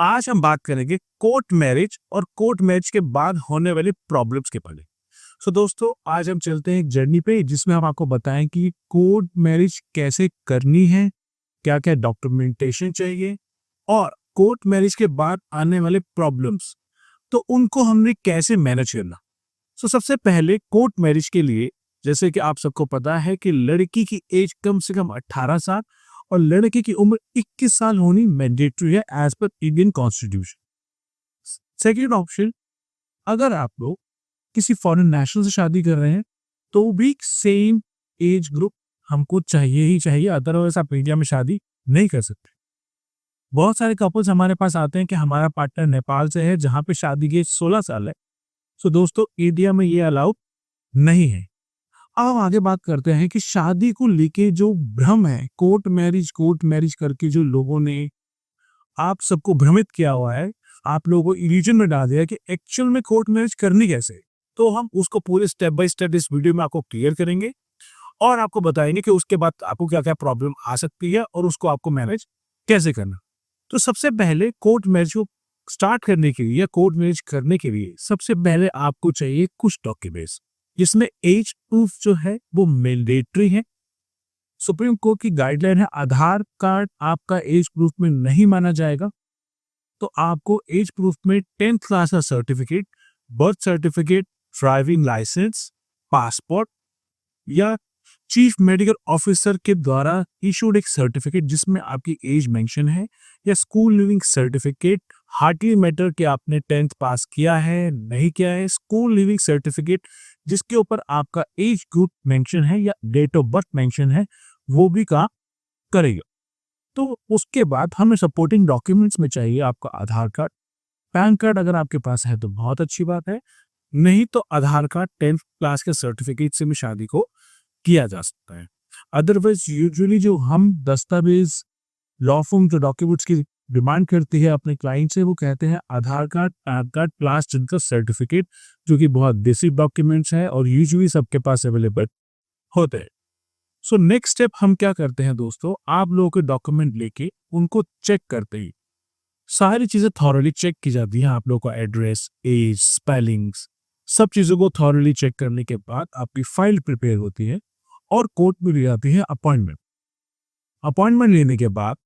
आज हम बात करेंगे कोर्ट मैरिज और कोर्ट मैरिज के बाद होने वाली प्रॉब्लम्स के बारे में। सो दोस्तों, आज हम चलते हैं एक जर्नी पे जिसमें हम आपको बताएं कि कोर्ट मैरिज कैसे करनी है, क्या क्या डॉक्यूमेंटेशन चाहिए और कोर्ट मैरिज के बाद आने वाले प्रॉब्लम्स, तो उनको हमने कैसे मैनेज करना। सो सबसे पहले कोर्ट मैरिज के लिए, जैसे कि आप सबको पता है कि लड़की की एज कम से कम 18 साल और लड़के की उम्र 21 साल होनी मैंडेटरी है as per Indian constitution. Second option, अगर आप लोग किसी फॉरेन नेशनल से शादी कर रहे हैं तो भी सेम एज ग्रुप हमको चाहिए ही चाहिए, अदरवाइज आप इंडिया में शादी नहीं कर सकते। बहुत सारे कपल्स हमारे पास आते हैं कि हमारा पार्टनर नेपाल से है जहां पे शादी की एज 16 साल है। सो दोस्तों, इंडिया में ये अलाउड नहीं है। अब आगे बात करते हैं कि शादी को लेके जो भ्रम है, कोर्ट मैरिज करके जो लोगों ने आप सबको भ्रमित किया हुआ है, आप लोगों को इल्यूजन में डाल दिया कि एक्चुअल में कोर्ट मैरिज करनी कैसे, तो हम उसको पूरे स्टेप बाय स्टेप इस वीडियो में आपको क्लियर करेंगे और आपको बताएंगे कि उसके बाद आपको क्या क्या प्रॉब्लम आ सकती है और उसको आपको मैनेज कैसे करना। तो सबसे पहले कोर्ट मैरिज को स्टार्ट करने के लिए या कोर्ट मैरिज करने के लिए सबसे पहले आपको चाहिए कुछ डॉक्यूमेंट्स, जिसमें एज प्रूफ जो है वो मैंडेटरी है। सुप्रीम कोर्ट की गाइडलाइन है, आधार कार्ड आपका एज प्रूफ में नहीं माना जाएगा, तो आपको एज प्रूफ में 10th क्लास का certificate, birth certificate, driving licence, passport या चीफ मेडिकल ऑफिसर के द्वारा इशूड एक सर्टिफिकेट जिसमें आपकी एज मेंशन है, या school leaving certificate, hardly matter कि आपने 10th पास किया है नहीं किया है, स्कूल लिविंग सर्टिफिकेट जिसके ऊपर आपका एज ग्रुप मेंशन है या डेट ऑफ बर्थ मेंशन है, वो भी काम करेगा। तो उसके बाद हमें सपोर्टिंग डॉक्यूमेंट्स में चाहिए आपका आधार कार्ड, पैन कार्ड अगर आपके पास है तो बहुत अच्छी बात है, नहीं तो आधार कार्ड 10th क्लास के सर्टिफिकेट से भी शादी को किया जा सकता है। अदरवाइज यूजुअली जो हम दस्तावेज लॉ फॉर्म जो डॉक्यूमेंट्स की डिमांड करती है अपने क्लाइंट से, वो कहते हैं आधार कार्ड, पैन कार्ड प्लस जिनका सर्टिफिकेट, जो कि बहुत बेसिक डॉक्यूमेंट्स है और यूजुअली सबके पास अवेलेबल होते हैं। सो नेक्स्ट स्टेप हम क्या करते हैं दोस्तों, आप लोगों के डॉक्यूमेंट लेके उनको चेक करते ही सारी चीजें थॉरली चेक की जाती है। आप लोगों का एड्रेस, एज, स्पेलिंग्स, सब चीजों को थॉरली चेक करने के बाद आपकी फाइल प्रिपेयर होती है और कोर्ट में ली जाती है अपॉइंटमेंट। अपॉइंटमेंट लेने के बाद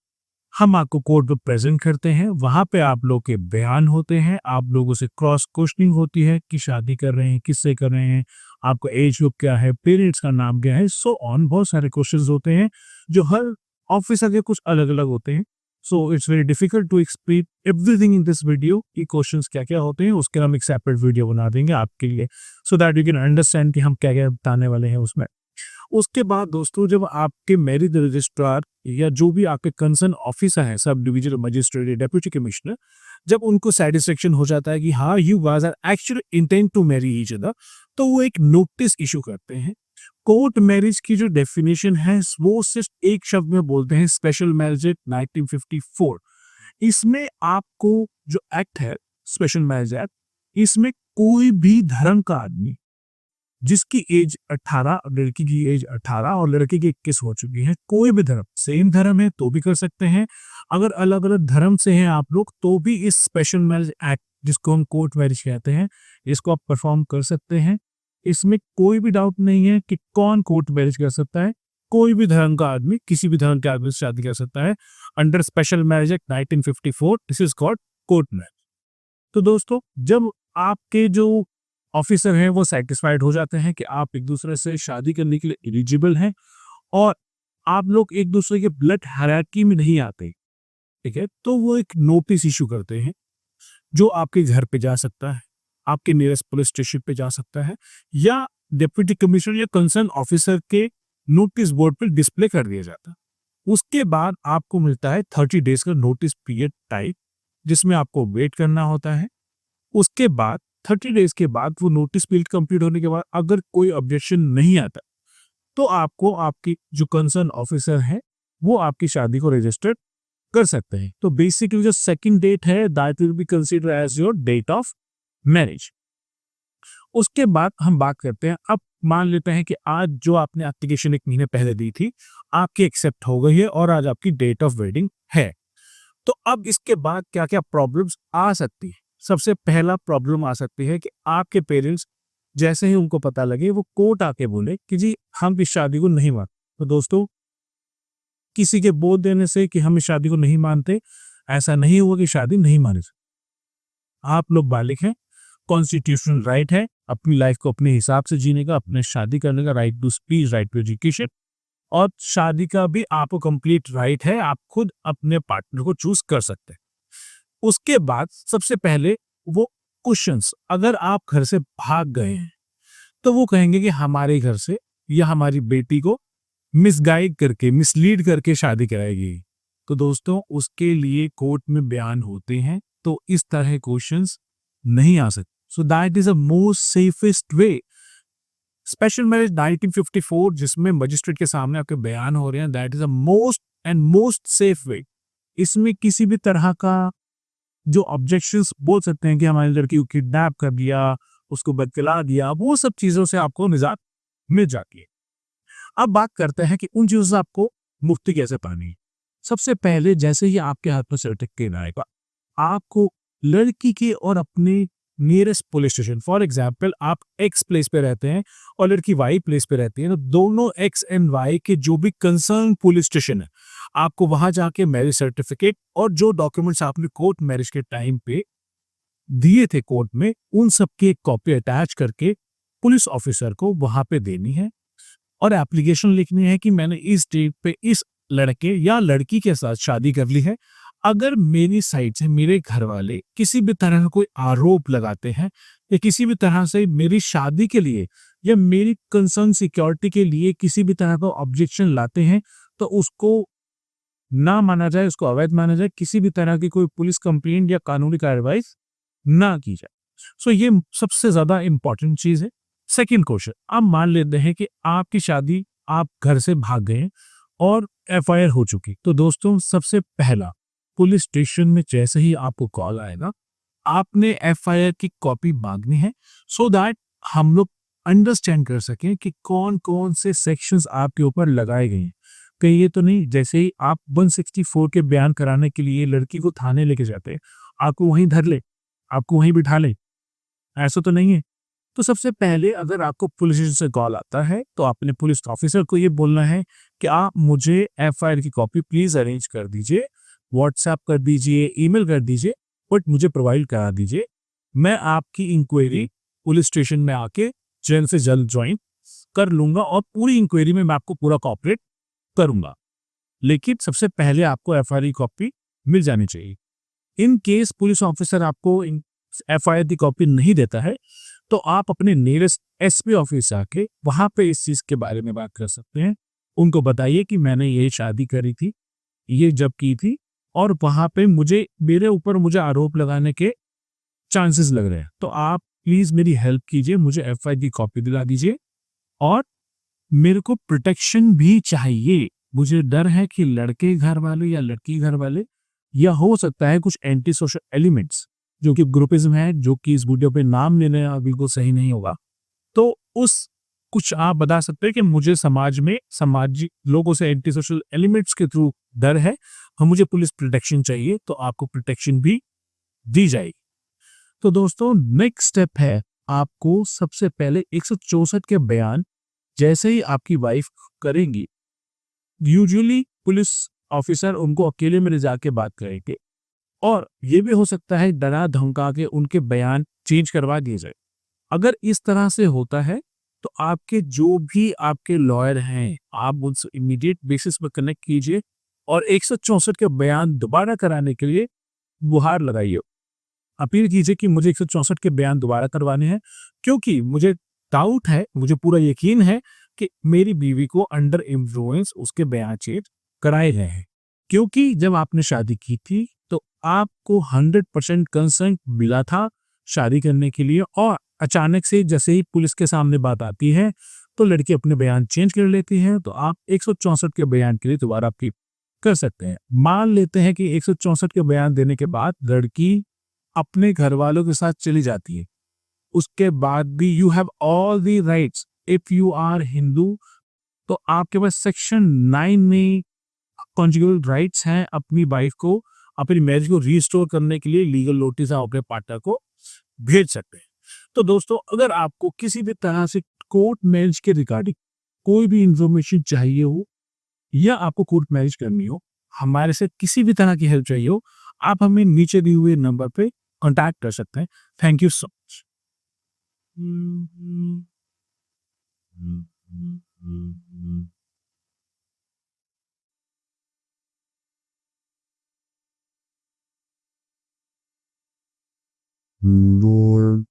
हम आपको कोर्ट में प्रेजेंट करते हैं, वहां पे आप लोग के बयान होते हैं, आप लोगों से क्रॉस क्वेश्चनिंग होती है कि शादी कर रहे हैं, किससे कर रहे हैं, आपका एज ग्रुप क्या है, पेरेंट्स का नाम क्या है, सो ऑन। बहुत सारे क्वेश्चंस होते हैं जो हर ऑफिसर के कुछ अलग अलग होते हैं। So it's very difficult to explain everything in this video कि क्वेश्चंस क्या क्या होते हैं। उसके हम एक सेपरेट वीडियो बना देंगे आपके लिए, so that you can understand कि हम क्या क्या बताने वाले हैं उसमें। उसके बाद दोस्तों, जब आपके मैरिज रजिस्ट्रार या जो भी आपके कंसर्न ऑफिसर हैं, sub divisional magistrate, deputy commissioner, जब उनको सेटिस्फेक्शन हो जाता है कि हाँ you guys are actually intend to marry each other, तो वो एक नोटिस इशू करते हैं। कोर्ट मैरिज की जो डेफिनेशन है वो सिर्फ एक शब्द में बोलते हैं, स्पेशल मैरिज एक्ट 1954। इसमें आपको जो एक्ट है स्पेशल मैरिज एक्ट, इसमें कोई भी धर्म का आदमी जिसकी एज 18 और लड़की की एज 18 और लड़के की 21 हो चुकी है, कोई भी धर्म, सेम धर्म है तो भी कर सकते हैं, अगर अलग अलग धर्म से हैं आप लोग तो भी इस स्पेशल मैरिज एक्ट, जिसको हम कोर्ट मैरिज कहते हैं, इसको आप परफॉर्म कर सकते हैं। इसमें कोई भी डाउट नहीं है कि कौन कोर्ट मैरिज कर सकता है। कोई भी धर्म का आदमी किसी भी धर्म के आदमी से शादी कर सकता है under special marriage act 1954। This is called court marriage. तो दोस्तों, जब आपके जो ऑफिसर हैं वो सेटिस्फाइड हो जाते हैं कि आप एक दूसरे से शादी करने के लिए एलिजिबल हैं और आप लोग एक दूसरे के ब्लड हायरार्की में नहीं आते, ठीक है, तो वो एक नोटिस इशू करते हैं जो आपके घर पे जा सकता है, आपके नियरेस्ट पुलिस स्टेशन पे जा सकता है, या डिप्टी कमिश्नर या कंसर्न ऑफिसर के नोटिस बोर्ड पर डिस्प्ले कर दिया जाता है। उसके बाद आपको मिलता है 30 डेज का नोटिस पीरियड टाइप, जिसमें आपको वेट करना होता है। उसके बाद 30 डेज के बाद वो नोटिस पीरियड कंप्लीट होने के बाद अगर कोई ऑब्जेक्शन नहीं आता तो आपको आपकी जो कंसर्न ऑफिसर है वो आपकी शादी को रजिस्टर कर सकते हैं। तो बेसिकली जो सेकंड डेट है that will be consider as your date of marriage. उसके बाद हम बात करते हैं, अब मान लेते हैं कि आज जो आपने एप्लीकेशन 1 महीने पहले दी थी आपकी एक्सेप्ट हो गई है और आज आपकी डेट ऑफ वेडिंग है। तो अब इसके बाद क्या क्या प्रॉब्लम्स आ सकती है? सबसे पहला प्रॉब्लम आ सकती है कि आपके पेरेंट्स जैसे ही उनको पता लगे वो कोर्ट आके बोले कि जी हम इस शादी को नहीं मानते। तो दोस्तों, किसी के बोल देने से कि हम इस शादी को नहीं मानते, ऐसा नहीं हुआ कि शादी नहीं मानी। आप लोग बालिग हैं, कॉन्स्टिट्यूशनल राइट है अपनी लाइफ को अपने हिसाब से जीने का, अपने शादी करने का, right to speech, right to education, और शादी का भी आपको कंप्लीट राइट है, आप खुद अपने पार्टनर को चूज कर सकते हैं। उसके बाद सबसे पहले वो क्वेश्चंस, अगर आप घर से भाग गए हैं तो वो कहेंगे कि हमारे घर से या हमारी बेटी को मिसगाइड करके, मिसलीड करके शादी कराएगी। तो दोस्तों, उसके लिए कोर्ट में बयान होते हैं, तो इस तरह क्वेश्चंस नहीं आ सकते। So that is a most safest way. Special marriage 1954 जिसमें मजिस्ट्रेट के सामने आपके बयान हो रहे हैं, that is a most safe way. इसमें किसी भी तरह का जो ऑब्जेक्शंस बोल सकते हैं कि हमारी लड़की को किडनैप कर दिया, उसको बदला दिया, वो सब चीजों से आपको निजात मिल जाती है। अब बात करते हैं कि उन चीजों से आपको मुक्ति कैसे पानी है। सबसे पहले जैसे ही आपके हाथ में सर्टिफिकेट आएगा, आपको लड़की के और अपने nearest police station, for example आप एक्स प्लेस पे रहते हैं और लड़की वाई प्लेस पे रहती है, तो दोनों एक्स एंड वाई के जो भी कंसर्न पुलिस स्टेशन है, आपको वहां जाके मैरिज सर्टिफिकेट और जो डॉक्यूमेंट्स आपने कोर्ट मैरिज के टाइम पे दिए थे कोर्ट में, उन सब की एक कॉपी अटैच करके पुलिस ऑफिसर को वहां पे देनी है और एप्लीकेशन लिखनी है कि मैंने इस डेट पे इस लड़के या लड़की के साथ शादी कर ली है। अगर मेरी साइड से मेरे घर वाले किसी भी तरह का कोई आरोप लगाते हैं या किसी भी तरह से मेरी शादी के लिए या मेरी कंसर्न सिक्योरिटी के लिए किसी भी तरह का ऑब्जेक्शन लाते हैं, तो उसको ना माना जाए, उसको अवैध माना जाए, किसी भी तरह की कोई पुलिस कंप्लेंट या कानूनी कार्रवाई ना की जाए। सो ये सबसे ज्यादा इंपॉर्टेंट चीज है। सेकंड क्वेश्चन, आप मान लेते हैं कि आपकी शादी, आप घर से भाग गए और एफआईआर हो चुकी, तो दोस्तों सबसे पहला पुलिस स्टेशन में जैसे ही आपको कॉल आएगा, आपने एफआईआर की कॉपी मांगनी है, सो दैट हम लोग अंडरस्टैंड कर सकें कि कौन कौन से सेक्शंस आपके ऊपर लगाए गए हैं। कहीं ये तो नहीं जैसे ही आप 164 के बयान कराने के लिए लड़की को थाने लेके जाते हैं, आपको वहीं धर ले, आपको वहीं बिठा ले, ऐसा तो नहीं है। तो सबसे पहले अगर आपको पुलिस स्टेशन से कॉल आता है, तो आपने पुलिस ऑफिसर को ये बोलना है कि आप मुझे एफआईआर की कॉपी प्लीज अरेंज कर दीजिए, व्हाट्सएप कर दीजिए, ईमेल कर दीजिए, बट मुझे प्रोवाइड करा दीजिए। मैं आपकी इंक्वायरी पुलिस स्टेशन में आके जल्द से जल्द ज्वाइन कर लूंगा और पूरी इंक्वायरी में मैं आपको पूरा कॉपरेट करूंगा। लेकिन सबसे पहले आपको एफआईआर की कॉपी मिल जानी चाहिए। इन केस पुलिस ऑफिसर आपको एफआईआर की कॉपी नहीं देता है, तो आप अपने नियरेस्ट एसपी ऑफिस आके वहां पे इस चीज के बारे में बात कर सकते हैं। उनको बताइए कि मैंने ये शादी करी थी, ये जब की थी, और वहां पे मेरे ऊपर मुझे आरोप लगाने के चांसेस लग रहे हैं, तो आप प्लीज मेरी हेल्प कीजिए, मुझे एफआईआर की कॉपी दिला दीजिए और मेरे को प्रोटेक्शन भी चाहिए। मुझे डर है कि लड़के घर वाले या लड़की घर वाले या हो सकता है कुछ एंटी सोशल एलिमेंट्स जो कि ग्रुपिज्म है, जो कि इस वीडियो पे नाम लेना बिल्कुल सही नहीं होगा, तो उस कुछ आप बता सकते हैं कि मुझे समाज में सामाजिक लोगों से एंटी सोशल एलिमेंट्स के थ्रू डर है और मुझे पुलिस प्रोटेक्शन चाहिए, तो आपको प्रोटेक्शन भी दी जाएगी। तो दोस्तों, नेक्स्ट स्टेप है, आपको सबसे पहले 164 के बयान जैसे ही आपकी वाइफ करेंगी, यूजुअली पुलिस ऑफिसर उनको अकेले में ले जाके बात करेंगे और ये भी हो सकता है डरा धमका के उनके बयान चेंज करवा दिए जाए। अगर इस तरह से होता है, तो आपके जो भी आपके लॉयर हैं, आप उनसे इमीडिएट बेसिस पर कनेक्ट कीजिए और 164 के बयान दोबारा कराने के लिए गुहार लगाइए, अपील कीजिए कि मुझे 164 के बयान दोबारा करवाने हैं, क्योंकि मुझे डाउट है, मुझे पूरा यकीन है कि मेरी बीवी को अंडर इन्फ्लुएंस उसके बयान चेंज कराए गए हैं। क्योंकि जब आपने शादी की थी, तो आपको 100% कंसेंट मिला था शादी करने के लिए, और अचानक से जैसे ही पुलिस के सामने बात आती है, तो लड़की अपने बयान चेंज कर लेती है, तो आप 164 के बयान के लिए दोबारा अपील कर सकते हैं। मान लेते हैं कि 164 के बयान देने के बाद लड़की अपने घर वालों के साथ चली जाती है, उसके बाद भी you have all the rights. If you are Hindu, तो आपके पास सेक्शन 9 में कॉन्जुगल राइट्स हैं अपनी वाइफ को अपनी मैरिज को रीस्टोर करने के लिए लीगल नोटिस आप अपने पार्टनर को भेज सकते हैं। तो दोस्तों, अगर आपको किसी भी तरह से कोर्ट मैरिज के रिगार्डिंग कोई भी इंफॉर्मेशन चाहिए हो या आपको कोर्ट मैरिज करनी हो, हमारे से किसी भी तरह की हेल्प चाहिए हो, आप हमें नीचे दिए हुए नंबर पे कॉन्टैक्ट कर सकते हैं। Thank you so much. Lord.